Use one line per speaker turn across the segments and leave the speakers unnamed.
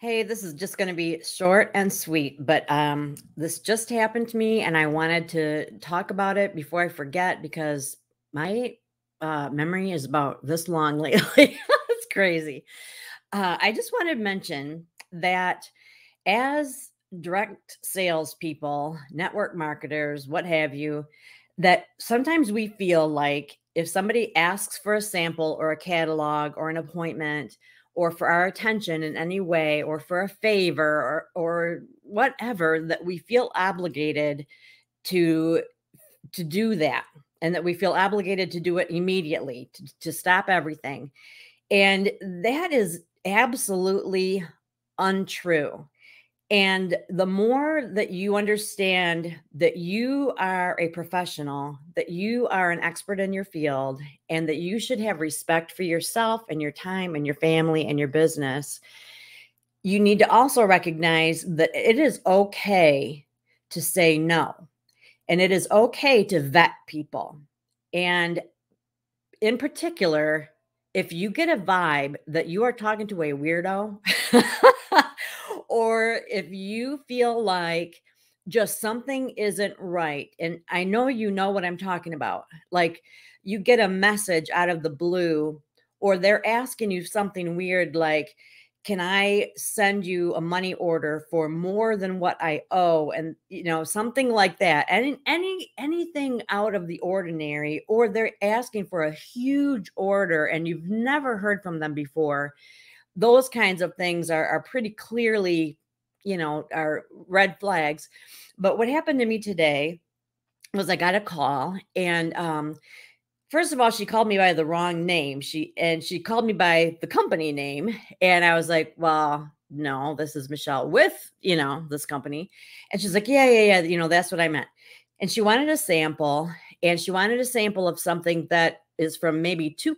Hey, this is just going to be short and sweet, but this just happened to me, and I wanted to talk about it before I forget because my memory is about this long lately. It's crazy. I just wanted to mention that as direct salespeople, network marketers, what have you, that sometimes we feel like if somebody asks for a sample or a catalog or an appointment or for our attention in any way or for a favor or whatever, that we feel obligated to do that, and that we feel obligated to do it immediately, to stop everything. And that is absolutely untrue. And the more that you understand that you are a professional, that you are an expert in your field, and that you should have respect for yourself and your time and your family and your business, you need to also recognize that it is okay to say no. And it is okay to vet people. And in particular, if you get a vibe that you are talking to a weirdo, or if you feel like just something isn't right, and I know you know what I'm talking about, like you get a message out of the blue, or they're asking you something weird like, can I send you a money order for more than what I owe? And something like that. And anything out of the ordinary, or they're asking for a huge order and you've never heard from them before. Those kinds of things are pretty clearly, are red flags. But what happened to me today was I got a call, and first of all, she called me by the wrong name. She called me by the company name. And I was like, well, no, this is Michelle with, this company. And she's like, yeah. That's what I meant. And she wanted a sample, and she wanted a sample of something that is from maybe two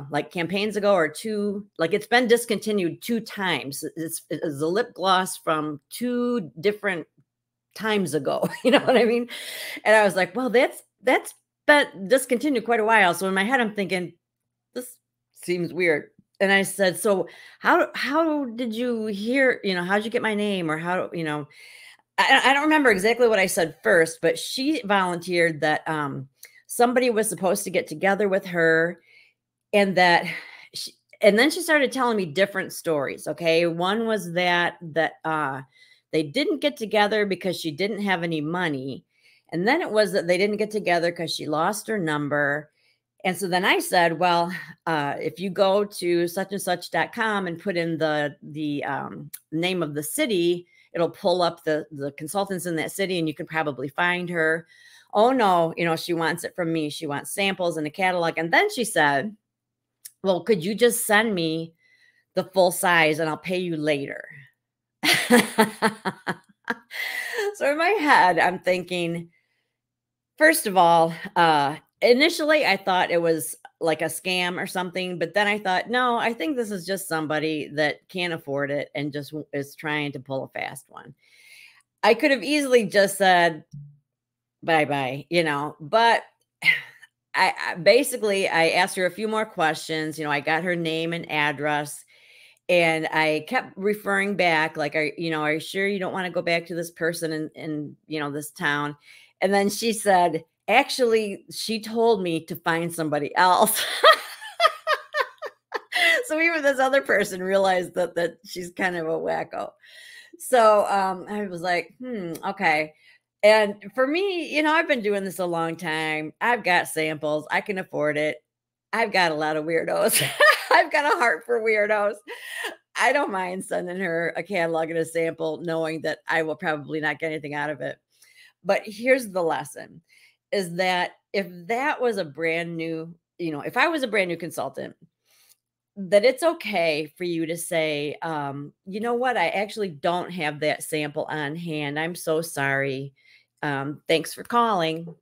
like campaigns ago, or two, like it's been discontinued 2 times. It's a lip gloss from 2 different times ago. You know what I mean? And I was like, well, that's been discontinued quite a while. So in my head, I'm thinking, this seems weird. And I said, so how did you hear, how'd you get my name? Or I don't remember exactly what I said first, but she volunteered that somebody was supposed to get together with her, and and then she started telling me different stories. Okay. One was that they didn't get together because she didn't have any money. And then it was that they didn't get together because she lost her number. And so then I said, well, if you go to such and such.com and put in the name of the city, it'll pull up the consultants in that city, and you can probably find her. Oh no, she wants it from me. She wants samples and a catalog. And then she said, well, could you just send me the full size and I'll pay you later? So in my head, I'm thinking, first of all, initially I thought it was like a scam or something, but then I thought, no, I think this is just somebody that can't afford it and just is trying to pull a fast one. I could have easily just said bye-bye, but I basically asked her a few more questions. I got her name and address, and I kept referring back, like, are you sure you don't want to go back to this person in this town? And then she said, actually, she told me to find somebody else. So even this other person realized that she's kind of a wacko. So I was like, okay. And for me, I've been doing this a long time. I've got samples. I can afford it. I've got a lot of weirdos. I've got a heart for weirdos. I don't mind sending her a catalog and a sample, knowing that I will probably not get anything out of it. But here's the lesson, is that if that was a brand new, if I was a brand new consultant, that it's okay for you to say, you know what, I actually don't have that sample on hand. I'm so sorry. Thanks for calling.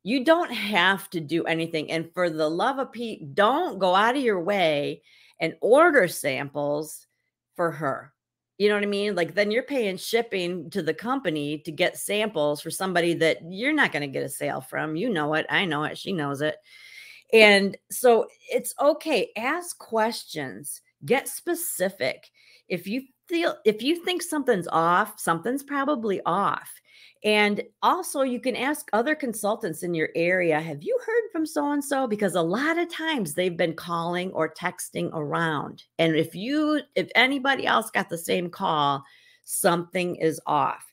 You don't have to do anything. And for the love of Pete, don't go out of your way and order samples for her. You know what I mean? Like, then you're paying shipping to the company to get samples for somebody that you're not going to get a sale from. You know it. I know it. She knows it. And so it's okay. Ask questions. Get specific. If you think something's off, something's probably off. And also, you can ask other consultants in your area, have you heard from so and so? Because a lot of times they've been calling or texting around. And if anybody else got the same call, something is off.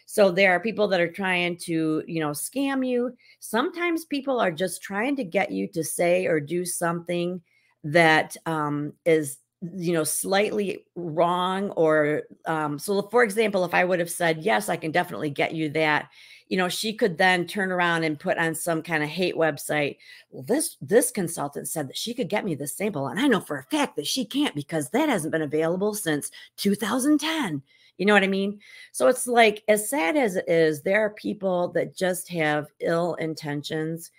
So there are people that are trying to, scam you. Sometimes people are just trying to get you to say or do something that is slightly wrong or so for example, if I would have said, yes, I can definitely get you that, she could then turn around and put on some kind of hate website. Well, this consultant said that she could get me the sample, and I know for a fact that she can't because that hasn't been available since 2010. You know what I mean? So it's like, as sad as it is, there are people that just have ill intentions.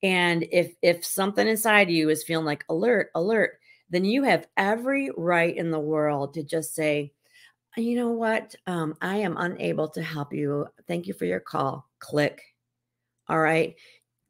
And if something inside you is feeling like alert, alert, then you have every right in the world to just say, you know what? I am unable to help you. Thank you for your call. Click. All right.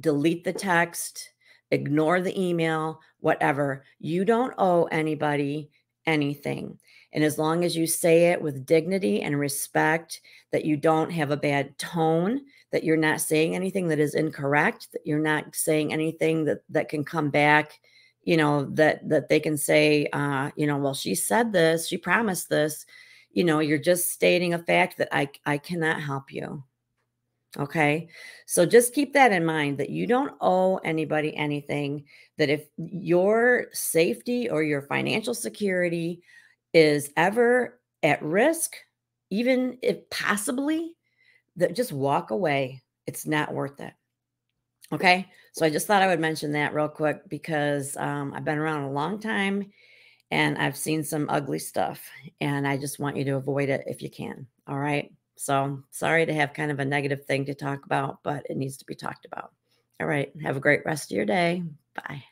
Delete the text, ignore the email, whatever. You don't owe anybody anything. And as long as you say it with dignity and respect, that you don't have a bad tone, that you're not saying anything that is incorrect, that you're not saying anything that can come back, that they can say, well, she said this, she promised this, you're just stating a fact that I cannot help you. Okay. So just keep that in mind, that you don't owe anybody anything, that if your safety or your financial security is ever at risk, even if possibly, that just walk away. It's not worth it. Okay. So I just thought I would mention that real quick because I've been around a long time and I've seen some ugly stuff, and I just want you to avoid it if you can. All right. So sorry to have kind of a negative thing to talk about, but it needs to be talked about. All right. Have a great rest of your day. Bye.